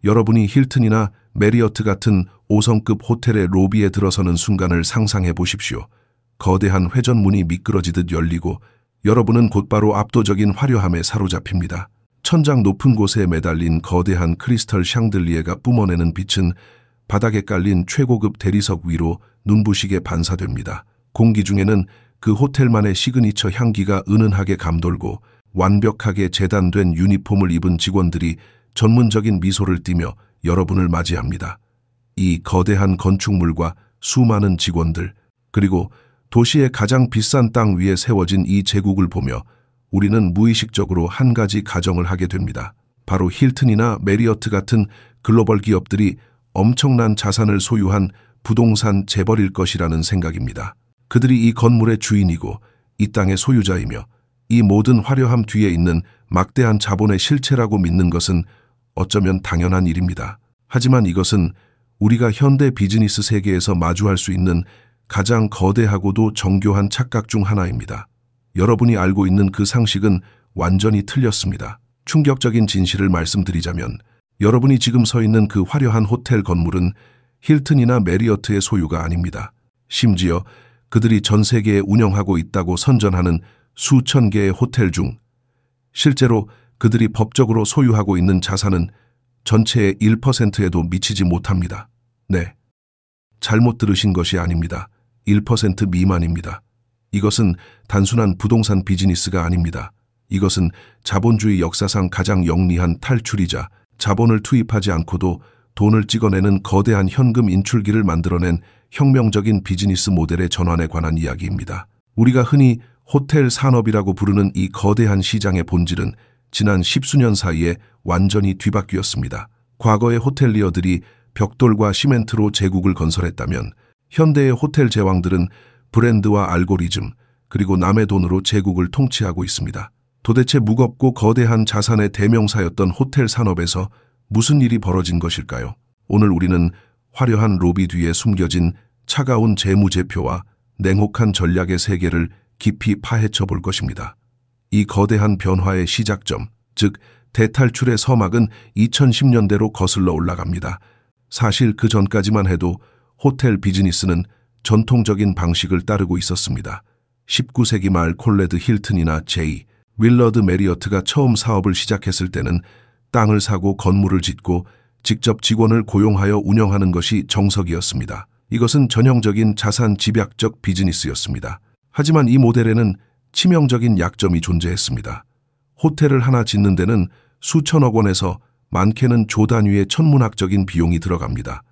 여러분이 힐튼이나 메리어트 같은 5성급 호텔의 로비에 들어서는 순간을 상상해 보십시오. 거대한 회전문이 미끄러지듯 열리고 여러분은 곧바로 압도적인 화려함에 사로잡힙니다. 천장 높은 곳에 매달린 거대한 크리스털 샹들리에가 뿜어내는 빛은 바닥에 깔린 최고급 대리석 위로 눈부시게 반사됩니다. 공기 중에는 그 호텔만의 시그니처 향기가 은은하게 감돌고 완벽하게 재단된 유니폼을 입은 직원들이 전문적인 미소를 띠며 여러분을 맞이합니다. 이 거대한 건축물과 수많은 직원들, 그리고 도시의 가장 비싼 땅 위에 세워진 이 제국을 보며 우리는 무의식적으로 한 가지 가정을 하게 됩니다. 바로 힐튼이나 메리어트 같은 글로벌 기업들이 엄청난 자산을 소유한 부동산 재벌일 것이라는 생각입니다. 그들이 이 건물의 주인이고 이 땅의 소유자이며 이 모든 화려함 뒤에 있는 막대한 자본의 실체라고 믿는 것은 어쩌면 당연한 일입니다. 하지만 이것은 우리가 현대 비즈니스 세계에서 마주할 수 있는 가장 거대하고도 정교한 착각 중 하나입니다. 여러분이 알고 있는 그 상식은 완전히 틀렸습니다. 충격적인 진실을 말씀드리자면 여러분이 지금 서 있는 그 화려한 호텔 건물은 힐튼이나 메리어트의 소유가 아닙니다. 심지어 그들이 전 세계에 운영하고 있다고 선전하는 수천 개의 호텔 중 실제로 그들이 법적으로 소유하고 있는 자산은 전체의 1%에도 미치지 못합니다. 네, 잘못 들으신 것이 아닙니다. 1% 미만입니다. 이것은 단순한 부동산 비즈니스가 아닙니다. 이것은 자본주의 역사상 가장 영리한 탈출이자 자본을 투입하지 않고도 돈을 찍어내는 거대한 현금 인출기를 만들어낸 혁명적인 비즈니스 모델의 전환에 관한 이야기입니다. 우리가 흔히 호텔 산업이라고 부르는 이 거대한 시장의 본질은 지난 10수년 사이에 완전히 뒤바뀌었습니다. 과거의 호텔리어들이 벽돌과 시멘트로 제국을 건설했다면 현대의 호텔 제왕들은 브랜드와 알고리즘, 그리고 남의 돈으로 제국을 통치하고 있습니다. 도대체 무겁고 거대한 자산의 대명사였던 호텔 산업에서 무슨 일이 벌어진 것일까요? 오늘 우리는 화려한 로비 뒤에 숨겨진 차가운 재무제표와 냉혹한 전략의 세계를 깊이 파헤쳐 볼 것입니다. 이 거대한 변화의 시작점, 즉 대탈출의 서막은 2010년대로 거슬러 올라갑니다. 사실 그 전까지만 해도 호텔 비즈니스는 전통적인 방식을 따르고 있었습니다. 19세기 말 콜레드 힐튼이나 제이, 윌러드 메리어트가 처음 사업을 시작했을 때는 땅을 사고 건물을 짓고 직접 직원을 고용하여 운영하는 것이 정석이었습니다. 이것은 전형적인 자산 집약적 비즈니스였습니다. 하지만 이 모델에는 치명적인 약점이 존재했습니다. 호텔을 하나 짓는 데는 수천억 원에서 많게는 조 단위의 천문학적인 비용이 들어갑니다.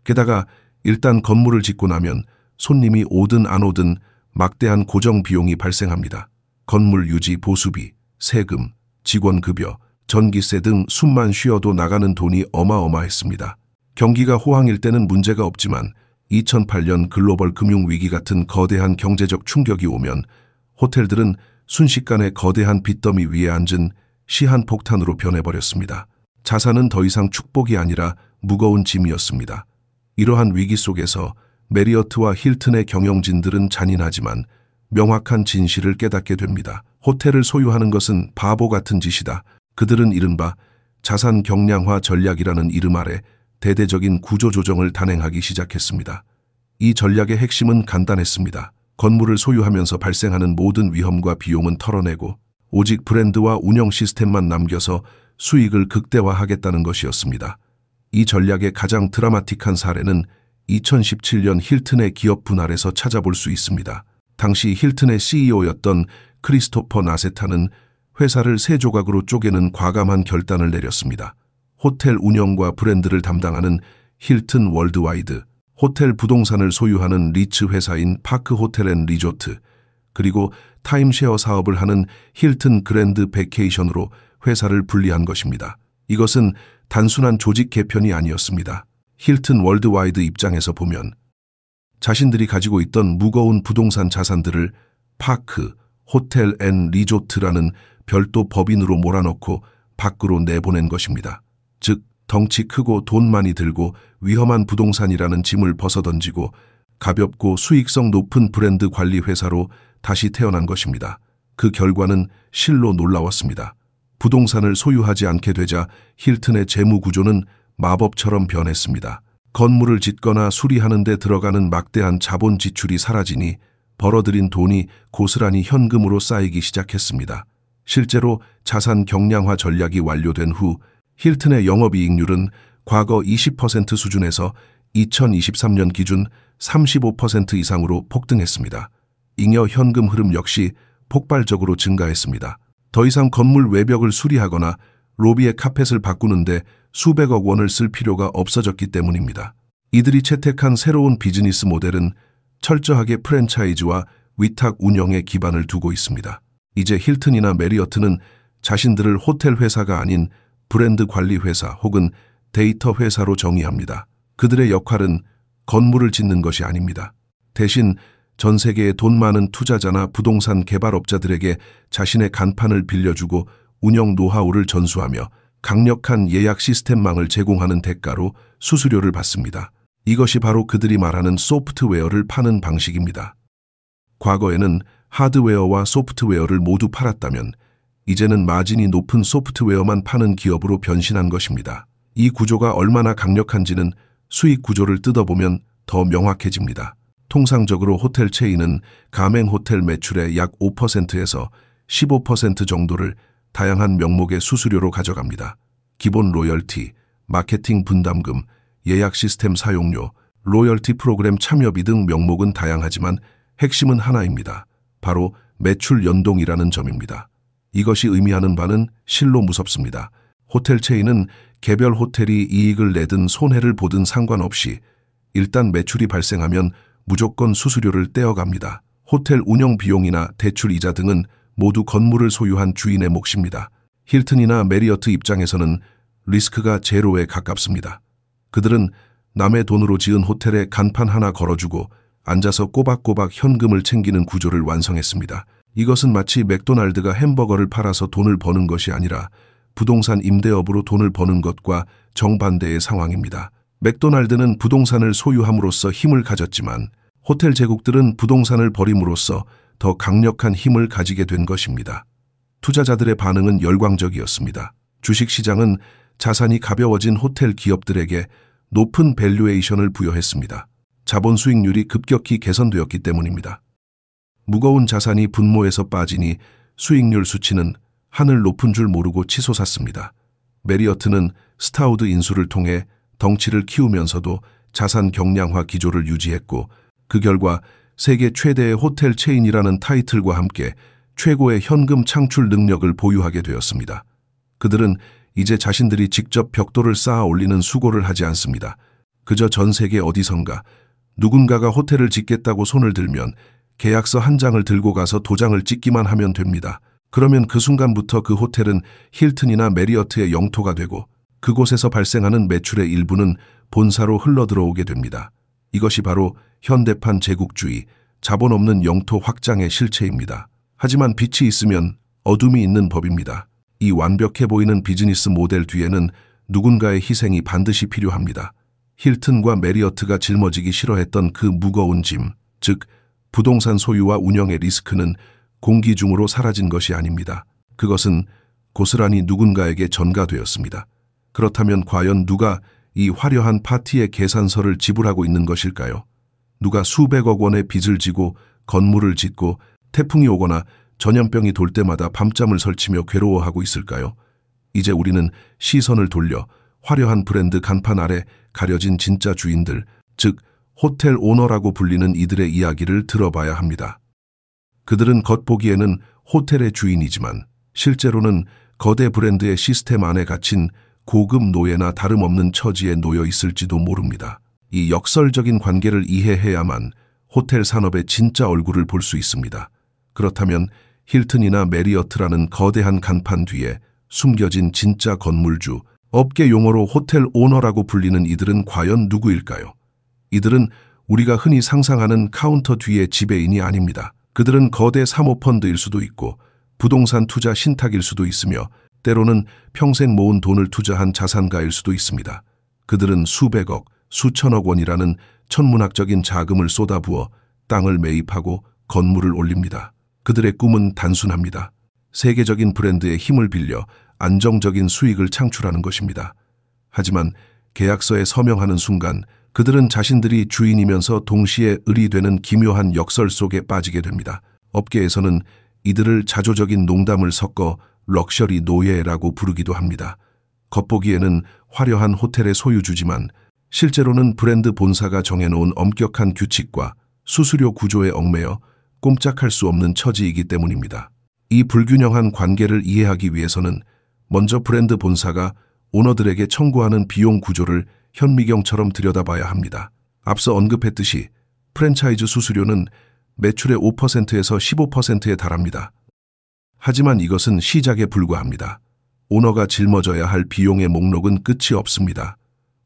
게다가 일단 건물을 짓고 나면 손님이 오든 안 오든 막대한 고정 비용이 발생합니다. 건물 유지 보수비, 세금, 직원 급여, 전기세 등 숨만 쉬어도 나가는 돈이 어마어마했습니다. 경기가 호황일 때는 문제가 없지만 2008년 글로벌 금융위기 같은 거대한 경제적 충격이 오면 호텔들은 순식간에 거대한 빚더미 위에 앉은 시한폭탄으로 변해버렸습니다. 자산은 더 이상 축복이 아니라 무거운 짐이었습니다. 이러한 위기 속에서 메리어트와 힐튼의 경영진들은 잔인하지만 명확한 진실을 깨닫게 됩니다. 호텔을 소유하는 것은 바보 같은 짓이다. 그들은 이른바 자산 경량화 전략이라는 이름 아래 대대적인 구조조정을 단행하기 시작했습니다. 이 전략의 핵심은 간단했습니다. 건물을 소유하면서 발생하는 모든 위험과 비용은 털어내고 오직 브랜드와 운영 시스템만 남겨서 수익을 극대화하겠다는 것이었습니다. 이 전략의 가장 드라마틱한 사례는 2017년 힐튼의 기업 분할에서 찾아볼 수 있습니다. 당시 힐튼의 CEO였던 크리스토퍼 나세타는 회사를 세 조각으로 쪼개는 과감한 결단을 내렸습니다. 호텔 운영과 브랜드를 담당하는 힐튼 월드와이드, 호텔 부동산을 소유하는 리츠 회사인 파크 호텔 앤 리조트, 그리고 타임쉐어 사업을 하는 힐튼 그랜드 베케이션으로 회사를 분리한 것입니다. 이것은 단순한 조직 개편이 아니었습니다. 힐튼 월드와이드 입장에서 보면 자신들이 가지고 있던 무거운 부동산 자산들을 파크, 호텔 앤 리조트라는 별도 법인으로 몰아넣고 밖으로 내보낸 것입니다. 즉, 덩치 크고 돈 많이 들고 위험한 부동산이라는 짐을 벗어던지고 가볍고 수익성 높은 브랜드 관리 회사로 다시 태어난 것입니다. 그 결과는 실로 놀라웠습니다. 부동산을 소유하지 않게 되자 힐튼의 재무 구조는 마법처럼 변했습니다. 건물을 짓거나 수리하는 데 들어가는 막대한 자본 지출이 사라지니 벌어들인 돈이 고스란히 현금으로 쌓이기 시작했습니다. 실제로 자산 경량화 전략이 완료된 후 힐튼의 영업이익률은 과거 20% 수준에서 2023년 기준 35% 이상으로 폭등했습니다. 잉여 현금 흐름 역시 폭발적으로 증가했습니다. 더 이상 건물 외벽을 수리하거나 로비의 카펫을 바꾸는데 수백억 원을 쓸 필요가 없어졌기 때문입니다. 이들이 채택한 새로운 비즈니스 모델은 철저하게 프랜차이즈와 위탁 운영에 기반을 두고 있습니다. 이제 힐튼이나 메리어트는 자신들을 호텔 회사가 아닌 브랜드 관리 회사 혹은 데이터 회사로 정의합니다. 그들의 역할은 건물을 짓는 것이 아닙니다. 대신 전 세계의 돈 많은 투자자나 부동산 개발업자들에게 자신의 간판을 빌려주고 운영 노하우를 전수하며 강력한 예약 시스템망을 제공하는 대가로 수수료를 받습니다. 이것이 바로 그들이 말하는 소프트웨어를 파는 방식입니다. 과거에는 하드웨어와 소프트웨어를 모두 팔았다면 이제는 마진이 높은 소프트웨어만 파는 기업으로 변신한 것입니다. 이 구조가 얼마나 강력한지는 수익 구조를 뜯어보면 더 명확해집니다. 통상적으로 호텔 체인은 가맹 호텔 매출의 약 5%에서 15% 정도를 다양한 명목의 수수료로 가져갑니다. 기본 로열티, 마케팅 분담금, 예약 시스템 사용료, 로열티 프로그램 참여비 등 명목은 다양하지만 핵심은 하나입니다. 바로 매출 연동이라는 점입니다. 이것이 의미하는 바는 실로 무섭습니다. 호텔 체인은 개별 호텔이 이익을 내든 손해를 보든 상관없이 일단 매출이 발생하면 무조건 수수료를 떼어갑니다. 호텔 운영 비용이나 대출 이자 등은 모두 건물을 소유한 주인의 몫입니다. 힐튼이나 메리어트 입장에서는 리스크가 제로에 가깝습니다. 그들은 남의 돈으로 지은 호텔에 간판 하나 걸어주고 앉아서 꼬박꼬박 현금을 챙기는 구조를 완성했습니다. 이것은 마치 맥도날드가 햄버거를 팔아서 돈을 버는 것이 아니라 부동산 임대업으로 돈을 버는 것과 정반대의 상황입니다. 맥도날드는 부동산을 소유함으로써 힘을 가졌지만 호텔 제국들은 부동산을 버림으로써 더 강력한 힘을 가지게 된 것입니다. 투자자들의 반응은 열광적이었습니다. 주식시장은 자산이 가벼워진 호텔 기업들에게 높은 밸류에이션을 부여했습니다. 자본 수익률이 급격히 개선되었기 때문입니다. 무거운 자산이 분모에서 빠지니 수익률 수치는 하늘 높은 줄 모르고 치솟았습니다. 메리어트는 스타우드 인수를 통해 덩치를 키우면서도 자산 경량화 기조를 유지했고 그 결과 세계 최대의 호텔 체인이라는 타이틀과 함께 최고의 현금 창출 능력을 보유하게 되었습니다. 그들은 이제 자신들이 직접 벽돌을 쌓아 올리는 수고를 하지 않습니다. 그저 전 세계 어디선가 누군가가 호텔을 짓겠다고 손을 들면 계약서 한 장을 들고 가서 도장을 찍기만 하면 됩니다. 그러면 그 순간부터 그 호텔은 힐튼이나 메리어트의 영토가 되고 그곳에서 발생하는 매출의 일부는 본사로 흘러들어오게 됩니다. 이것이 바로 현대판 제국주의, 자본 없는 영토 확장의 실체입니다. 하지만 빛이 있으면 어둠이 있는 법입니다. 이 완벽해 보이는 비즈니스 모델 뒤에는 누군가의 희생이 반드시 필요합니다. 힐튼과 메리어트가 짊어지기 싫어했던 그 무거운 짐, 즉 부동산 소유와 운영의 리스크는 공기 중으로 사라진 것이 아닙니다. 그것은 고스란히 누군가에게 전가되었습니다. 그렇다면 과연 누가 이 화려한 파티의 계산서를 지불하고 있는 것일까요? 누가 수백억 원의 빚을 지고 건물을 짓고 태풍이 오거나 전염병이 돌 때마다 밤잠을 설치며 괴로워하고 있을까요? 이제 우리는 시선을 돌려 화려한 브랜드 간판 아래 가려진 진짜 주인들, 즉 호텔 오너라고 불리는 이들의 이야기를 들어봐야 합니다. 그들은 겉보기에는 호텔의 주인이지만 실제로는 거대 브랜드의 시스템 안에 갇힌 고급 노예나 다름없는 처지에 놓여 있을지도 모릅니다. 이 역설적인 관계를 이해해야만 호텔 산업의 진짜 얼굴을 볼 수 있습니다. 그렇다면 힐튼이나 메리어트라는 거대한 간판 뒤에 숨겨진 진짜 건물주, 업계 용어로 호텔 오너라고 불리는 이들은 과연 누구일까요? 이들은 우리가 흔히 상상하는 카운터 뒤의 지배인이 아닙니다. 그들은 거대 사모펀드일 수도 있고 부동산 투자 신탁일 수도 있으며 때로는 평생 모은 돈을 투자한 자산가일 수도 있습니다. 그들은 수백억, 수천억 원이라는 천문학적인 자금을 쏟아부어 땅을 매입하고 건물을 올립니다. 그들의 꿈은 단순합니다. 세계적인 브랜드의 힘을 빌려 안정적인 수익을 창출하는 것입니다. 하지만 계약서에 서명하는 순간 그들은 자신들이 주인이면서 동시에 을이 되는 기묘한 역설 속에 빠지게 됩니다. 업계에서는 이들을 자조적인 농담을 섞어 럭셔리 노예라고 부르기도 합니다. 겉보기에는 화려한 호텔의 소유주지만 실제로는 브랜드 본사가 정해놓은 엄격한 규칙과 수수료 구조에 얽매여 꼼짝할 수 없는 처지이기 때문입니다. 이 불균형한 관계를 이해하기 위해서는 먼저 브랜드 본사가 오너들에게 청구하는 비용 구조를 현미경처럼 들여다봐야 합니다. 앞서 언급했듯이 프랜차이즈 수수료는 매출의 5%에서 15%에 달합니다. 하지만 이것은 시작에 불과합니다. 오너가 짊어져야 할 비용의 목록은 끝이 없습니다.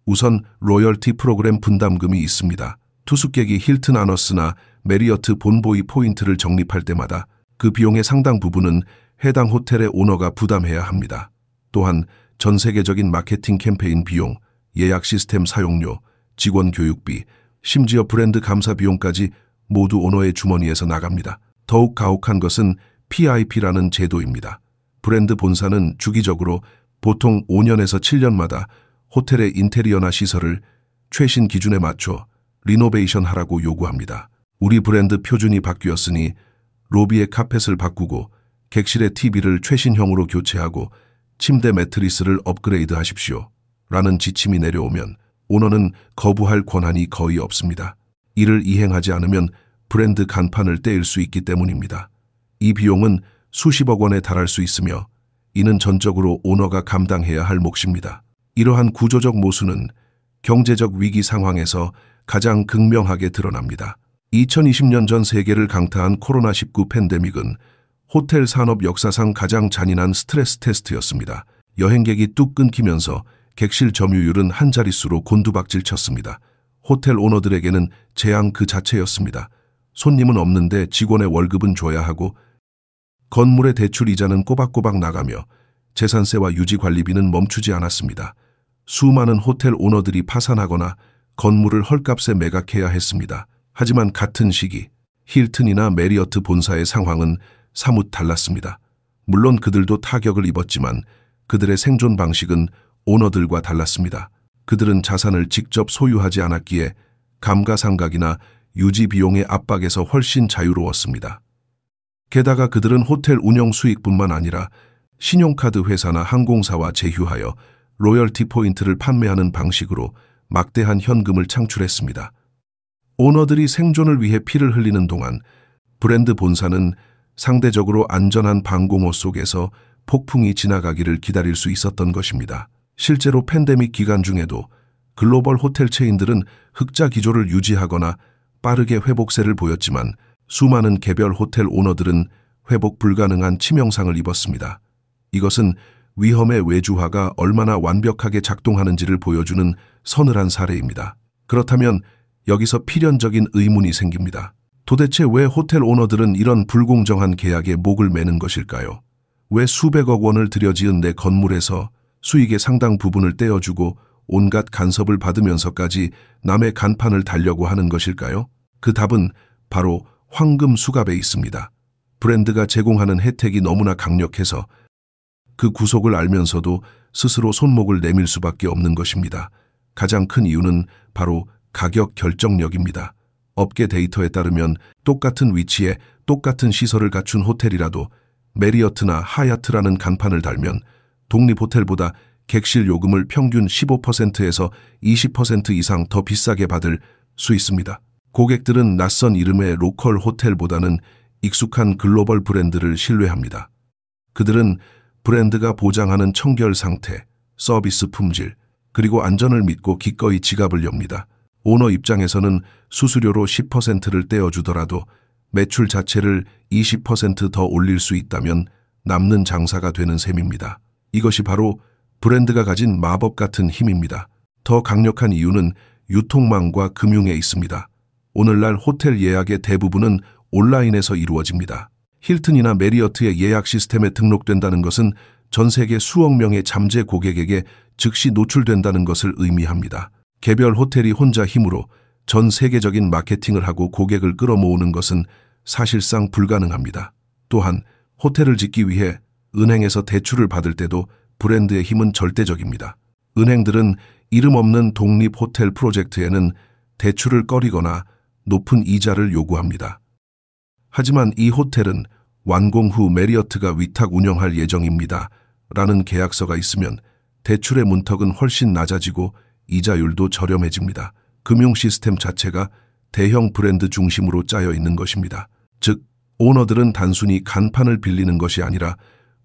우선 로열티 프로그램 분담금이 있습니다. 투숙객이 힐튼 아너스나 메리어트 본보이 포인트를 적립할 때마다 그 비용의 상당 부분은 해당 호텔의 오너가 부담해야 합니다. 또한 전 세계적인 마케팅 캠페인 비용, 예약 시스템 사용료, 직원 교육비, 심지어 브랜드 감사 비용까지 모두 오너의 주머니에서 나갑니다. 더욱 가혹한 것은 PIP라는 제도입니다. 브랜드 본사는 주기적으로 보통 5년에서 7년마다 호텔의 인테리어나 시설을 최신 기준에 맞춰 리노베이션 하라고 요구합니다. 우리 브랜드 표준이 바뀌었으니 로비의 카펫을 바꾸고 객실의 TV를 최신형으로 교체하고 침대 매트리스를 업그레이드 하십시오. 라는 지침이 내려오면 오너는 거부할 권한이 거의 없습니다. 이를 이행하지 않으면 브랜드 간판을 떼일 수 있기 때문입니다. 이 비용은 수십억 원에 달할 수 있으며 이는 전적으로 오너가 감당해야 할 몫입니다. 이러한 구조적 모순은 경제적 위기 상황에서 가장 극명하게 드러납니다. 2020년 전 세계를 강타한 코로나19 팬데믹은 호텔 산업 역사상 가장 잔인한 스트레스 테스트였습니다. 여행객이 뚝 끊기면서 객실 점유율은 한 자릿수로 곤두박질 쳤습니다. 호텔 오너들에게는 재앙 그 자체였습니다. 손님은 없는데 직원의 월급은 줘야 하고 건물의 대출 이자는 꼬박꼬박 나가며 재산세와 유지관리비는 멈추지 않았습니다. 수많은 호텔 오너들이 파산하거나 건물을 헐값에 매각해야 했습니다. 하지만 같은 시기 힐튼이나 메리어트 본사의 상황은 사뭇 달랐습니다. 물론 그들도 타격을 입었지만 그들의 생존 방식은 오너들과 달랐습니다. 그들은 자산을 직접 소유하지 않았기에 감가상각이나 유지 비용의 압박에서 훨씬 자유로웠습니다. 게다가 그들은 호텔 운영 수익뿐만 아니라 신용카드 회사나 항공사와 제휴하여 로열티 포인트를 판매하는 방식으로 막대한 현금을 창출했습니다. 오너들이 생존을 위해 피를 흘리는 동안 브랜드 본사는 상대적으로 안전한 방공호 속에서 폭풍이 지나가기를 기다릴 수 있었던 것입니다. 실제로 팬데믹 기간 중에도 글로벌 호텔 체인들은 흑자 기조를 유지하거나 빠르게 회복세를 보였지만 수많은 개별 호텔 오너들은 회복 불가능한 치명상을 입었습니다. 이것은 위험의 외주화가 얼마나 완벽하게 작동하는지를 보여주는 서늘한 사례입니다. 그렇다면 여기서 필연적인 의문이 생깁니다. 도대체 왜 호텔 오너들은 이런 불공정한 계약에 목을 매는 것일까요? 왜 수백억 원을 들여지은 내 건물에서 수익의 상당 부분을 떼어주고 온갖 간섭을 받으면서까지 남의 간판을 달려고 하는 것일까요? 그 답은 바로 황금 수갑에 있습니다. 브랜드가 제공하는 혜택이 너무나 강력해서 그 구속을 알면서도 스스로 손목을 내밀 수밖에 없는 것입니다. 가장 큰 이유는 바로 가격 결정력입니다. 업계 데이터에 따르면 똑같은 위치에 똑같은 시설을 갖춘 호텔이라도 메리어트나 하얏트라는 간판을 달면 독립호텔보다 객실 요금을 평균 15%에서 20% 이상 더 비싸게 받을 수 있습니다. 고객들은 낯선 이름의 로컬 호텔보다는 익숙한 글로벌 브랜드를 신뢰합니다. 그들은 브랜드가 보장하는 청결 상태, 서비스 품질, 그리고 안전을 믿고 기꺼이 지갑을 엽니다. 오너 입장에서는 수수료로 10%를 떼어주더라도 매출 자체를 20% 더 올릴 수 있다면 남는 장사가 되는 셈입니다. 이것이 바로 브랜드가 가진 마법 같은 힘입니다. 더 강력한 이유는 유통망과 금융에 있습니다. 오늘날 호텔 예약의 대부분은 온라인에서 이루어집니다. 힐튼이나 메리어트의 예약 시스템에 등록된다는 것은 전 세계 수억 명의 잠재 고객에게 즉시 노출된다는 것을 의미합니다. 개별 호텔이 혼자 힘으로 전 세계적인 마케팅을 하고 고객을 끌어모으는 것은 사실상 불가능합니다. 또한 호텔을 짓기 위해 은행에서 대출을 받을 때도 브랜드의 힘은 절대적입니다. 은행들은 이름 없는 독립 호텔 프로젝트에는 대출을 꺼리거나 높은 이자를 요구합니다. 하지만 이 호텔은 완공 후 메리어트가 위탁 운영할 예정입니다. 라는 계약서가 있으면 대출의 문턱은 훨씬 낮아지고 이자율도 저렴해집니다. 금융 시스템 자체가 대형 브랜드 중심으로 짜여 있는 것입니다. 즉, 오너들은 단순히 간판을 빌리는 것이 아니라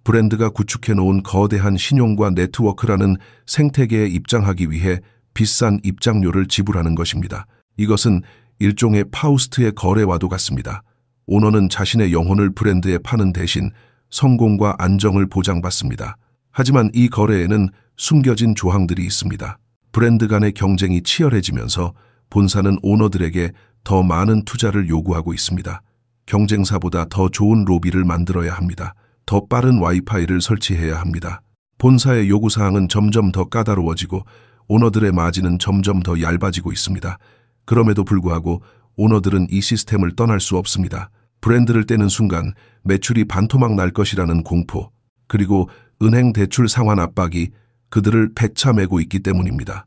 브랜드가 구축해 놓은 거대한 신용과 네트워크라는 생태계에 입장하기 위해 비싼 입장료를 지불하는 것입니다. 이것은 일종의 파우스트의 거래와도 같습니다. 오너는 자신의 영혼을 브랜드에 파는 대신 성공과 안정을 보장받습니다. 하지만 이 거래에는 숨겨진 조항들이 있습니다. 브랜드 간의 경쟁이 치열해지면서 본사는 오너들에게 더 많은 투자를 요구하고 있습니다. 경쟁사보다 더 좋은 로비를 만들어야 합니다. 더 빠른 와이파이를 설치해야 합니다. 본사의 요구사항은 점점 더 까다로워지고 오너들의 마진은 점점 더 얇아지고 있습니다. 그럼에도 불구하고 오너들은 이 시스템을 떠날 수 없습니다. 브랜드를 떼는 순간 매출이 반토막 날 것이라는 공포, 그리고 은행 대출 상환 압박이 그들을 백차매고 있기 때문입니다.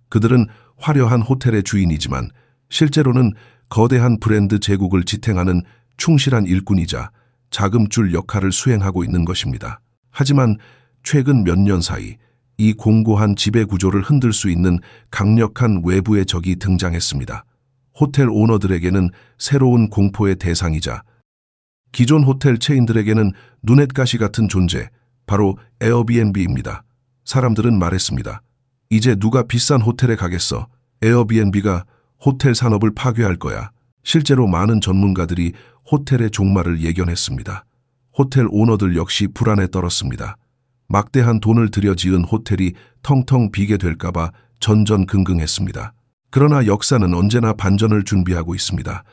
그들은 화려한 호텔의 주인이지만 실제로는 거대한 브랜드 제국을 지탱하는 충실한 일꾼이자 자금줄 역할을 수행하고 있는 것입니다. 하지만 최근 몇 년 사이 이 공고한 지배 구조를 흔들 수 있는 강력한 외부의 적이 등장했습니다. 호텔 오너들에게는 새로운 공포의 대상이자 기존 호텔 체인들에게는 눈엣가시 같은 존재, 바로 에어비앤비입니다. 사람들은 말했습니다. 이제 누가 비싼 호텔에 가겠어? 에어비앤비가 호텔 산업을 파괴할 거야. 실제로 많은 전문가들이 호텔의 종말을 예견했습니다. 호텔 오너들 역시 불안에 떨었습니다. 막대한 돈을 들여 지은 호텔이 텅텅 비게 될까봐 전전긍긍했습니다. 그러나 역사는 언제나 반전을 준비하고 있습니다.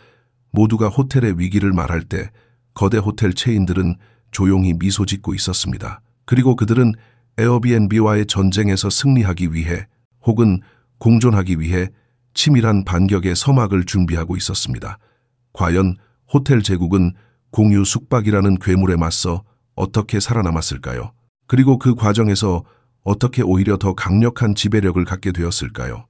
모두가 호텔의 위기를 말할 때 거대 호텔 체인들은 조용히 미소 짓고 있었습니다. 그리고 그들은 에어비앤비와의 전쟁에서 승리하기 위해 혹은 공존하기 위해 치밀한 반격의 서막을 준비하고 있었습니다. 과연 호텔 제국은 공유 숙박이라는 괴물에 맞서 어떻게 살아남았을까요? 그리고 그 과정에서 어떻게 오히려 더 강력한 지배력을 갖게 되었을까요?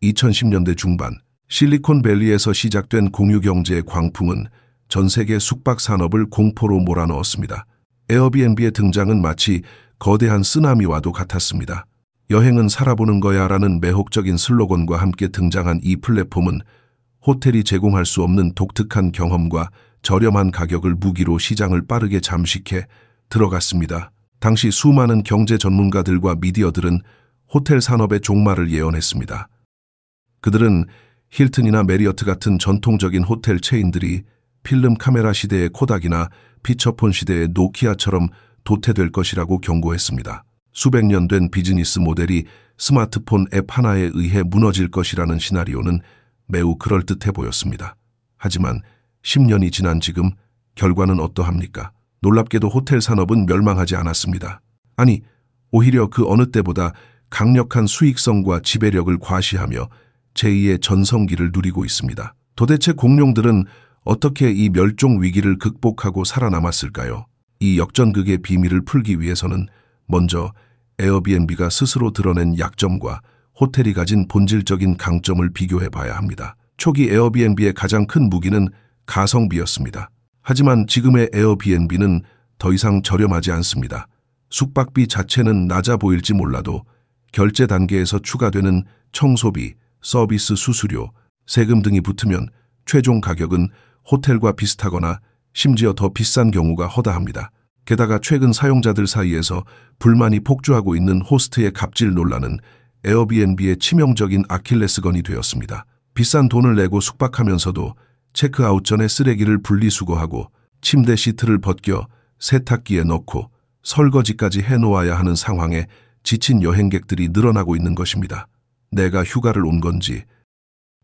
2010년대 중반 실리콘밸리에서 시작된 공유경제의 광풍은 전 세계 숙박 산업을 공포로 몰아넣었습니다. 에어비앤비의 등장은 마치 거대한 쓰나미와도 같았습니다. 여행은 살아보는 거야 라는 매혹적인 슬로건과 함께 등장한 이 플랫폼은 호텔이 제공할 수 없는 독특한 경험과 저렴한 가격을 무기로 시장을 빠르게 잠식해 들어갔습니다. 당시 수많은 경제 전문가들과 미디어들은 호텔 산업의 종말을 예언했습니다. 그들은 힐튼이나 메리어트 같은 전통적인 호텔 체인들이 필름 카메라 시대의 코닥이나 피처폰 시대의 노키아처럼 도태될 것이라고 경고했습니다. 수백 년 된 비즈니스 모델이 스마트폰 앱 하나에 의해 무너질 것이라는 시나리오는 매우 그럴듯해 보였습니다. 하지만 10년이 지난 지금 결과는 어떠합니까? 놀랍게도 호텔 산업은 멸망하지 않았습니다. 아니, 오히려 그 어느 때보다 강력한 수익성과 지배력을 과시하며 제2의 전성기를 누리고 있습니다. 도대체 공룡들은 어떻게 이 멸종 위기를 극복하고 살아남았을까요? 이 역전극의 비밀을 풀기 위해서는 먼저 에어비앤비가 스스로 드러낸 약점과 호텔이 가진 본질적인 강점을 비교해 봐야 합니다. 초기 에어비앤비의 가장 큰 무기는 가성비였습니다. 하지만 지금의 에어비앤비는 더 이상 저렴하지 않습니다. 숙박비 자체는 낮아 보일지 몰라도 결제 단계에서 추가되는 청소비, 서비스 수수료, 세금 등이 붙으면 최종 가격은 호텔과 비슷하거나 심지어 더 비싼 경우가 허다합니다. 게다가 최근 사용자들 사이에서 불만이 폭주하고 있는 호스트의 갑질 논란은 에어비앤비의 치명적인 아킬레스건이 되었습니다. 비싼 돈을 내고 숙박하면서도 체크아웃 전에 쓰레기를 분리수거하고 침대 시트를 벗겨 세탁기에 넣고 설거지까지 해놓아야 하는 상황에 지친 여행객들이 늘어나고 있는 것입니다. 내가 휴가를 온 건지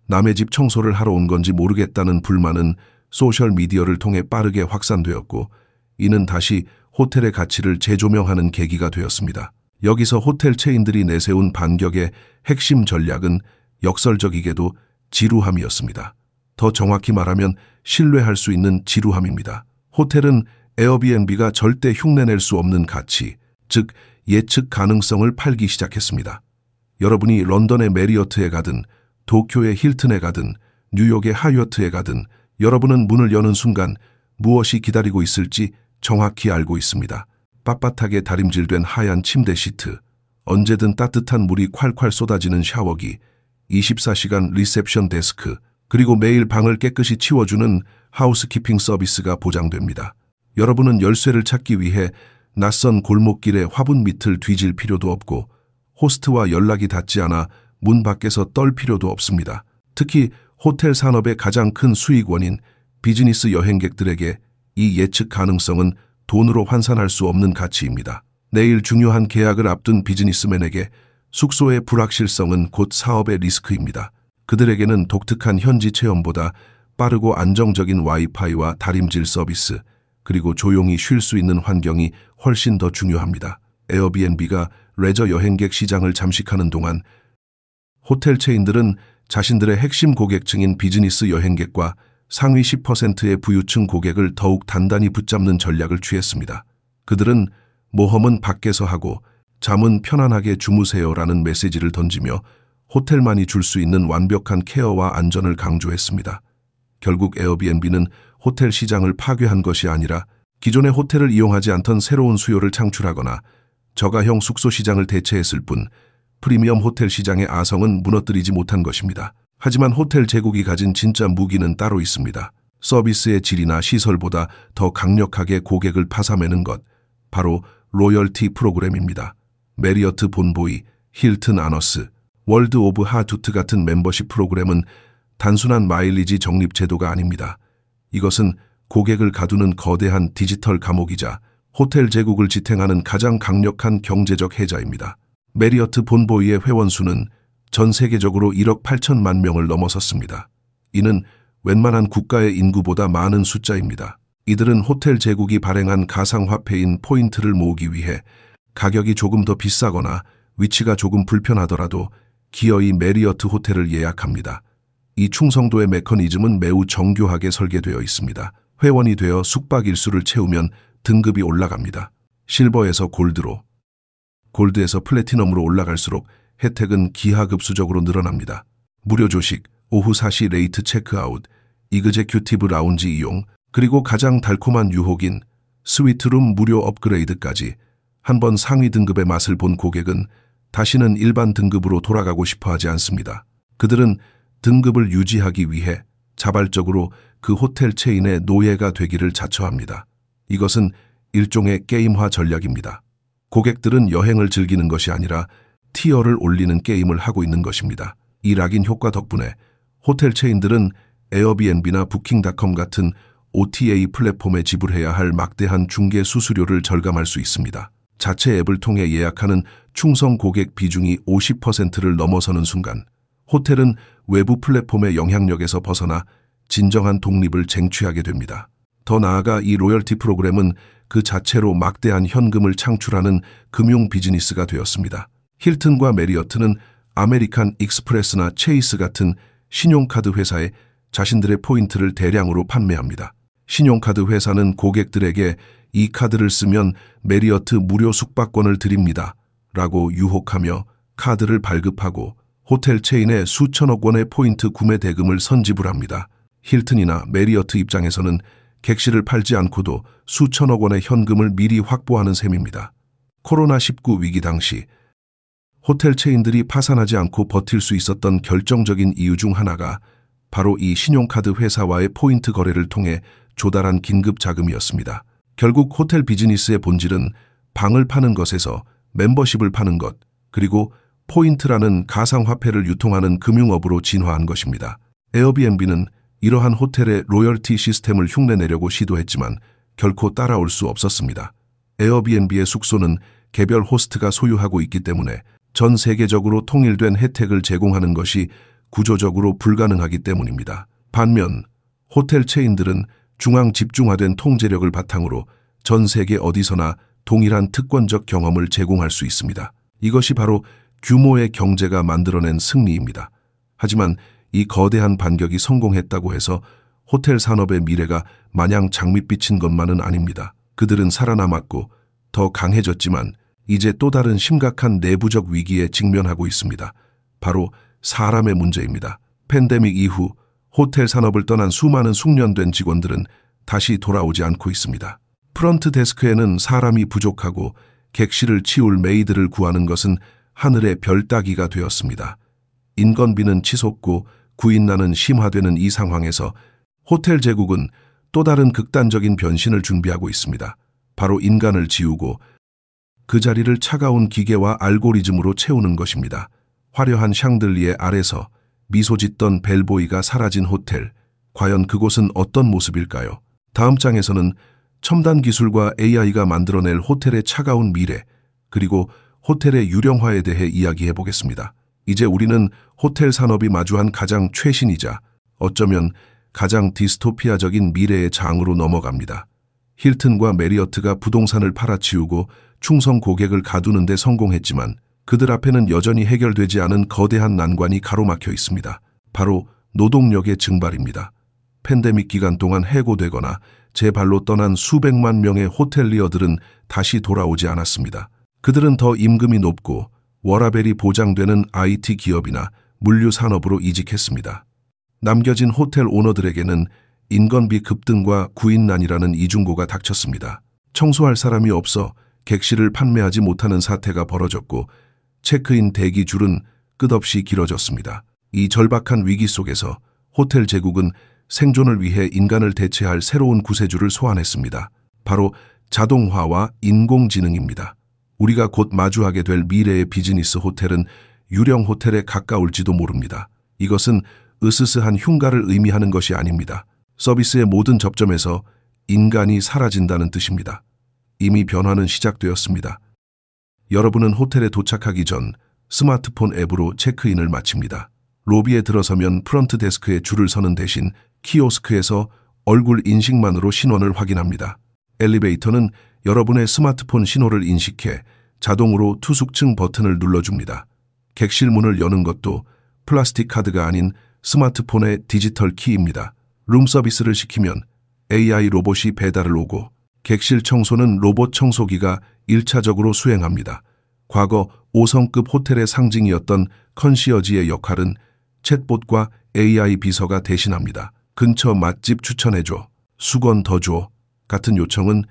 남의 집 청소를 하러 온 건지 모르겠다는 불만은 소셜미디어를 통해 빠르게 확산되었고 이는 다시 호텔의 가치를 재조명하는 계기가 되었습니다. 여기서 호텔 체인들이 내세운 반격의 핵심 전략은 역설적이게도 지루함이었습니다. 더 정확히 말하면 신뢰할 수 있는 지루함입니다. 호텔은 에어비앤비가 절대 흉내낼 수 없는 가치, 즉 예측 가능성을 팔기 시작했습니다. 여러분이 런던의 메리어트에 가든 도쿄의 힐튼에 가든 뉴욕의 하얏트에 가든 여러분은 문을 여는 순간 무엇이 기다리고 있을지 정확히 알고 있습니다. 빳빳하게 다림질된 하얀 침대 시트, 언제든 따뜻한 물이 콸콸 쏟아지는 샤워기, 24시간 리셉션 데스크, 그리고 매일 방을 깨끗이 치워주는 하우스키핑 서비스가 보장됩니다. 여러분은 열쇠를 찾기 위해 낯선 골목길의 화분 밑을 뒤질 필요도 없고 호스트와 연락이 닿지 않아 문 밖에서 떨 필요도 없습니다. 특히 호텔 산업의 가장 큰 수익원인 비즈니스 여행객들에게 이 예측 가능성은 돈으로 환산할 수 없는 가치입니다. 내일 중요한 계약을 앞둔 비즈니스맨에게 숙소의 불확실성은 곧 사업의 리스크입니다. 그들에게는 독특한 현지 체험보다 빠르고 안정적인 와이파이와 다림질 서비스, 그리고 조용히 쉴 수 있는 환경이 훨씬 더 중요합니다. 에어비앤비가 레저 여행객 시장을 잠식하는 동안 호텔 체인들은 자신들의 핵심 고객층인 비즈니스 여행객과 상위 10%의 부유층 고객을 더욱 단단히 붙잡는 전략을 취했습니다. 그들은 모험은 밖에서 하고 잠은 편안하게 주무세요라는 메시지를 던지며 호텔만이 줄 수 있는 완벽한 케어와 안전을 강조했습니다. 결국 에어비앤비는 호텔 시장을 파괴한 것이 아니라 기존의 호텔을 이용하지 않던 새로운 수요를 창출하거나 저가형 숙소 시장을 대체했을 뿐 프리미엄 호텔 시장의 아성은 무너뜨리지 못한 것입니다. 하지만 호텔 제국이 가진 진짜 무기는 따로 있습니다. 서비스의 질이나 시설보다 더 강력하게 고객을 파삼하는 것, 바로 로열티 프로그램입니다. 메리어트 본보이, 힐튼 아너스, 월드 오브 하투트 같은 멤버십 프로그램은 단순한 마일리지 적립 제도가 아닙니다. 이것은 고객을 가두는 거대한 디지털 감옥이자 호텔 제국을 지탱하는 가장 강력한 경제적 해자입니다. 메리어트 본보이의 회원 수는 전 세계적으로 1억 8천만 명을 넘어섰습니다. 이는 웬만한 국가의 인구보다 많은 숫자입니다. 이들은 호텔 제국이 발행한 가상화폐인 포인트를 모으기 위해 가격이 조금 더 비싸거나 위치가 조금 불편하더라도 기어이 메리어트 호텔을 예약합니다. 이 충성도의 메커니즘은 매우 정교하게 설계되어 있습니다. 회원이 되어 숙박 일수를 채우면 등급이 올라갑니다. 실버에서 골드로, 골드에서 플래티넘으로 올라갈수록 혜택은 기하급수적으로 늘어납니다. 무료 조식, 오후 4시 레이트 체크아웃, 이그제큐티브 라운지 이용, 그리고 가장 달콤한 유혹인 스위트룸 무료 업그레이드까지 한번 상위 등급의 맛을 본 고객은 다시는 일반 등급으로 돌아가고 싶어 하지 않습니다. 그들은 등급을 유지하기 위해 자발적으로 그 호텔 체인의 노예가 되기를 자처합니다. 이것은 일종의 게임화 전략입니다. 고객들은 여행을 즐기는 것이 아니라 티어를 올리는 게임을 하고 있는 것입니다. 이 락인 효과 덕분에 호텔 체인들은 에어비앤비나 부킹닷컴 같은 OTA 플랫폼에 지불해야 할 막대한 중개 수수료를 절감할 수 있습니다. 자체 앱을 통해 예약하는 충성 고객 비중이 50%를 넘어서는 순간 호텔은 외부 플랫폼의 영향력에서 벗어나 진정한 독립을 쟁취하게 됩니다. 더 나아가 이 로열티 프로그램은 그 자체로 막대한 현금을 창출하는 금융 비즈니스가 되었습니다. 힐튼과 메리어트는 아메리칸 익스프레스나 체이스 같은 신용카드 회사에 자신들의 포인트를 대량으로 판매합니다. 신용카드 회사는 고객들에게 이 카드를 쓰면 메리어트 무료 숙박권을 드립니다 라고 유혹하며 카드를 발급하고 호텔 체인에 수천억 원의 포인트 구매 대금을 선지불합니다. 힐튼이나 메리어트 입장에서는 객실을 팔지 않고도 수천억 원의 현금을 미리 확보하는 셈입니다. 코로나19 위기 당시 호텔 체인들이 파산하지 않고 버틸 수 있었던 결정적인 이유 중 하나가 바로 이 신용카드 회사와의 포인트 거래를 통해 조달한 긴급 자금이었습니다. 결국 호텔 비즈니스의 본질은 방을 파는 것에서 멤버십을 파는 것, 그리고 포인트라는 가상화폐를 유통하는 금융업으로 진화한 것입니다. 에어비앤비는 이러한 호텔의 로열티 시스템을 흉내내려고 시도했지만 결코 따라올 수 없었습니다. 에어비앤비의 숙소는 개별 호스트가 소유하고 있기 때문에 전 세계적으로 통일된 혜택을 제공하는 것이 구조적으로 불가능하기 때문입니다. 반면 호텔 체인들은 중앙 집중화된 통제력을 바탕으로 전 세계 어디서나 동일한 특권적 경험을 제공할 수 있습니다. 이것이 바로 규모의 경제가 만들어낸 승리입니다. 하지만 이 거대한 반격이 성공했다고 해서 호텔 산업의 미래가 마냥 장밋빛인 것만은 아닙니다. 그들은 살아남았고 더 강해졌지만 이제 또 다른 심각한 내부적 위기에 직면하고 있습니다. 바로 사람의 문제입니다. 팬데믹 이후 호텔 산업을 떠난 수많은 숙련된 직원들은 다시 돌아오지 않고 있습니다. 프런트 데스크에는 사람이 부족하고 객실을 치울 메이드를 구하는 것은 하늘의 별 따기가 되었습니다. 인건비는 치솟고 구인난은 심화되는 이 상황에서 호텔 제국은 또 다른 극단적인 변신을 준비하고 있습니다. 바로 인간을 지우고 그 자리를 차가운 기계와 알고리즘으로 채우는 것입니다. 화려한 샹들리에 아래서 미소 짓던 벨보이가 사라진 호텔. 과연 그곳은 어떤 모습일까요? 다음 장에서는 첨단 기술과 AI가 만들어낼 호텔의 차가운 미래, 그리고 호텔의 유령화에 대해 이야기해 보겠습니다. 이제 우리는 호텔 산업이 마주한 가장 최신이자 어쩌면 가장 디스토피아적인 미래의 장으로 넘어갑니다. 힐튼과 메리어트가 부동산을 팔아치우고 충성 고객을 가두는 데 성공했지만 그들 앞에는 여전히 해결되지 않은 거대한 난관이 가로막혀 있습니다. 바로 노동력의 증발입니다. 팬데믹 기간 동안 해고되거나 제 발로 떠난 수백만 명의 호텔리어들은 다시 돌아오지 않았습니다. 그들은 더 임금이 높고 워라밸이 보장되는 IT 기업이나 물류 산업으로 이직했습니다. 남겨진 호텔 오너들에게는 인건비 급등과 구인난이라는 이중고가 닥쳤습니다. 청소할 사람이 없어 객실을 판매하지 못하는 사태가 벌어졌고 체크인 대기 줄은 끝없이 길어졌습니다. 이 절박한 위기 속에서 호텔 제국은 생존을 위해 인간을 대체할 새로운 구세주를 소환했습니다. 바로 자동화와 인공지능입니다. 우리가 곧 마주하게 될 미래의 비즈니스 호텔은 유령 호텔에 가까울지도 모릅니다. 이것은 으스스한 흉가를 의미하는 것이 아닙니다. 서비스의 모든 접점에서 인간이 사라진다는 뜻입니다. 이미 변화는 시작되었습니다. 여러분은 호텔에 도착하기 전 스마트폰 앱으로 체크인을 마칩니다. 로비에 들어서면 프런트 데스크에 줄을 서는 대신 키오스크에서 얼굴 인식만으로 신원을 확인합니다. 엘리베이터는 여러분의 스마트폰 신호를 인식해 자동으로 투숙층 버튼을 눌러줍니다. 객실 문을 여는 것도 플라스틱 카드가 아닌 스마트폰의 디지털 키입니다. 룸 서비스를 시키면 AI 로봇이 배달을 오고 객실 청소는 로봇 청소기가 1차적으로 수행합니다. 과거 5성급 호텔의 상징이었던 컨시어지의 역할은 챗봇과 AI 비서가 대신합니다. 근처 맛집 추천해줘, 수건 더 줘 같은 요청은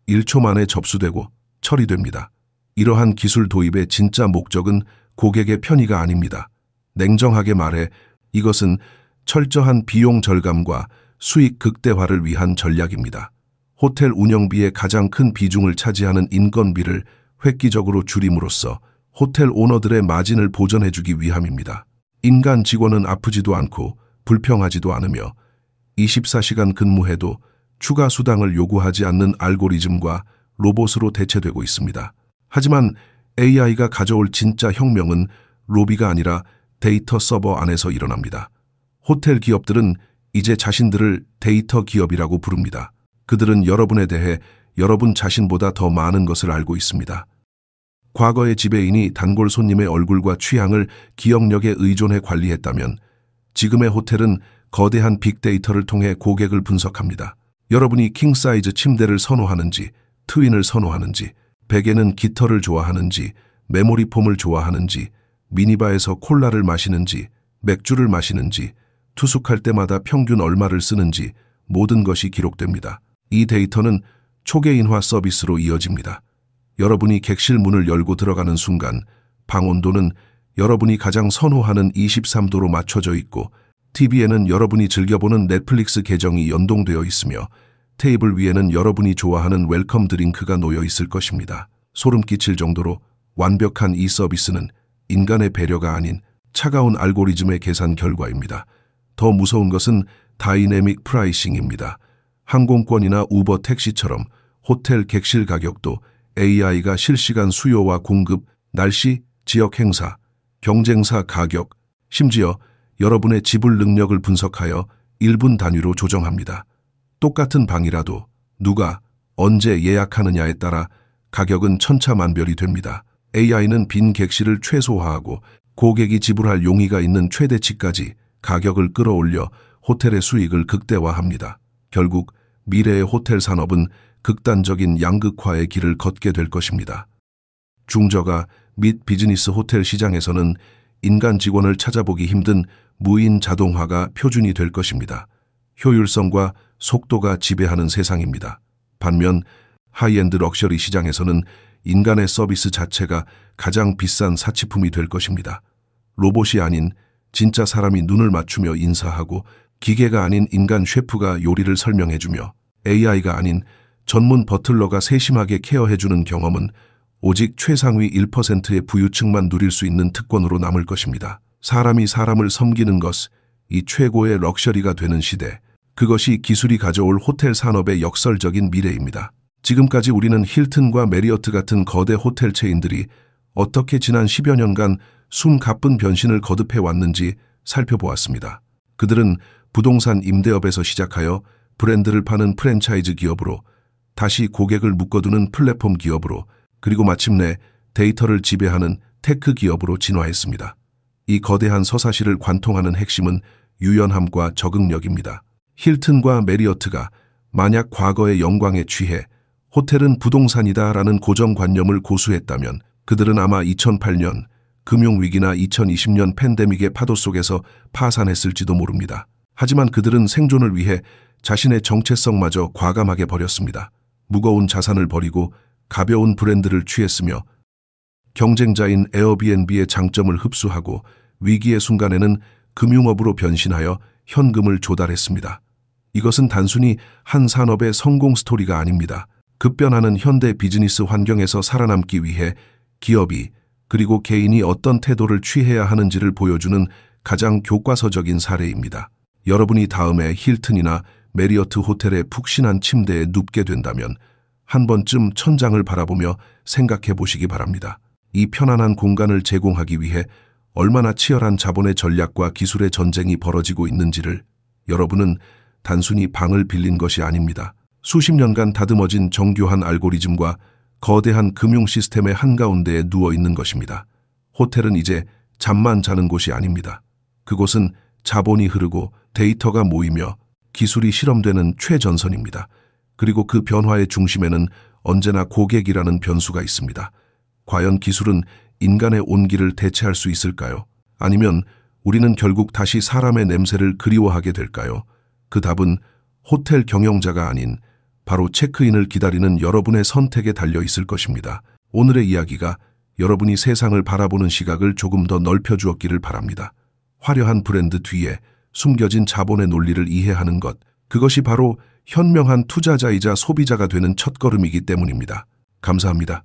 1초 만에 접수되고 처리됩니다. 이러한 기술 도입의 진짜 목적은 고객의 편의가 아닙니다. 냉정하게 말해 이것은 철저한 비용 절감과 수익 극대화를 위한 전략입니다. 호텔 운영비의 가장 큰 비중을 차지하는 인건비를 획기적으로 줄임으로써 호텔 오너들의 마진을 보전해주기 위함입니다. 인간 직원은 아프지도 않고 불평하지도 않으며 24시간 근무해도 추가 수당을 요구하지 않는 알고리즘과 로봇으로 대체되고 있습니다. 하지만 AI가 가져올 진짜 혁명은 로비가 아니라 데이터 서버 안에서 일어납니다. 호텔 기업들은 이제 자신들을 데이터 기업이라고 부릅니다. 그들은 여러분에 대해 여러분 자신보다 더 많은 것을 알고 있습니다. 과거의 지배인이 단골 손님의 얼굴과 취향을 기억력에 의존해 관리했다면 지금의 호텔은 거대한 빅데이터를 통해 고객을 분석합니다. 여러분이 킹사이즈 침대를 선호하는지, 트윈을 선호하는지, 베개는 깃털을 좋아하는지, 메모리 폼을 좋아하는지, 미니바에서 콜라를 마시는지, 맥주를 마시는지, 투숙할 때마다 평균 얼마를 쓰는지 모든 것이 기록됩니다. 이 데이터는 초계인화 서비스로 이어집니다. 여러분이 객실 문을 열고 들어가는 순간 방 온도는 여러분이 가장 선호하는 23도로 맞춰져 있고 TV에는 여러분이 즐겨보는 넷플릭스 계정이 연동되어 있으며 테이블 위에는 여러분이 좋아하는 웰컴 드링크가 놓여 있을 것입니다. 소름 끼칠 정도로 완벽한 이 서비스는 인간의 배려가 아닌 차가운 알고리즘의 계산 결과입니다. 더 무서운 것은 다이내믹 프라이싱입니다. 항공권이나 우버 택시처럼 호텔 객실 가격도 AI가 실시간 수요와 공급, 날씨, 지역 행사, 경쟁사 가격, 심지어 여러분의 지불 능력을 분석하여 1분 단위로 조정합니다. 똑같은 방이라도 누가 언제 예약하느냐에 따라 가격은 천차만별이 됩니다. AI는 빈 객실을 최소화하고 고객이 지불할 용의가 있는 최대치까지 가격을 끌어올려 호텔의 수익을 극대화합니다. 결국 미래의 호텔 산업은 극단적인 양극화의 길을 걷게 될 것입니다. 중저가 및 비즈니스 호텔 시장에서는 인간 직원을 찾아보기 힘든 무인 자동화가 표준이 될 것입니다. 효율성과 속도가 지배하는 세상입니다. 반면 하이엔드 럭셔리 시장에서는 인간의 서비스 자체가 가장 비싼 사치품이 될 것입니다. 로봇이 아닌 진짜 사람이 눈을 맞추며 인사하고, 기계가 아닌 인간 셰프가 요리를 설명해주며, AI가 아닌 전문 버틀러가 세심하게 케어해주는 경험은 오직 최상위 1%의 부유층만 누릴 수 있는 특권으로 남을 것입니다. 사람이 사람을 섬기는 것, 이 최고의 럭셔리가 되는 시대, 그것이 기술이 가져올 호텔 산업의 역설적인 미래입니다. 지금까지 우리는 힐튼과 메리어트 같은 거대 호텔 체인들이 어떻게 지난 10여 년간 숨가쁜 변신을 거듭해 왔는지 살펴보았습니다. 그들은 부동산 임대업에서 시작하여 브랜드를 파는 프랜차이즈 기업으로, 다시 고객을 묶어두는 플랫폼 기업으로, 그리고 마침내 데이터를 지배하는 테크 기업으로 진화했습니다. 이 거대한 서사시를 관통하는 핵심은 유연함과 적응력입니다. 힐튼과 메리어트가 만약 과거의 영광에 취해 호텔은 부동산이다라는 고정관념을 고수했다면, 그들은 아마 2008년 금융위기나 2020년 팬데믹의 파도 속에서 파산했을지도 모릅니다. 하지만 그들은 생존을 위해 자신의 정체성마저 과감하게 버렸습니다. 무거운 자산을 버리고 가벼운 브랜드를 취했으며, 경쟁자인 에어비앤비의 장점을 흡수하고 위기의 순간에는 금융업으로 변신하여 현금을 조달했습니다. 이것은 단순히 한 산업의 성공 스토리가 아닙니다. 급변하는 현대 비즈니스 환경에서 살아남기 위해 기업이, 그리고 개인이 어떤 태도를 취해야 하는지를 보여주는 가장 교과서적인 사례입니다. 여러분이 다음에 힐튼이나 메리어트 호텔의 푹신한 침대에 눕게 된다면 한 번쯤 천장을 바라보며 생각해 보시기 바랍니다. 이 편안한 공간을 제공하기 위해 얼마나 치열한 자본의 전략과 기술의 전쟁이 벌어지고 있는지를 여러분은 단순히 방을 빌린 것이 아닙니다. 수십 년간 다듬어진 정교한 알고리즘과 거대한 금융 시스템의 한가운데에 누워 있는 것입니다. 호텔은 이제 잠만 자는 곳이 아닙니다. 그곳은 자본이 흐르고 데이터가 모이며 기술이 실험되는 최전선입니다. 그리고 그 변화의 중심에는 언제나 고객이라는 변수가 있습니다. 과연 기술은 인간의 온기를 대체할 수 있을까요? 아니면 우리는 결국 다시 사람의 냄새를 그리워하게 될까요? 그 답은 호텔 경영자가 아닌 바로 체크인을 기다리는 여러분의 선택에 달려 있을 것입니다. 오늘의 이야기가 여러분이 세상을 바라보는 시각을 조금 더 넓혀주었기를 바랍니다. 화려한 브랜드 뒤에 숨겨진 자본의 논리를 이해하는 것, 그것이 바로 현명한 투자자이자 소비자가 되는 첫걸음이기 때문입니다. 감사합니다.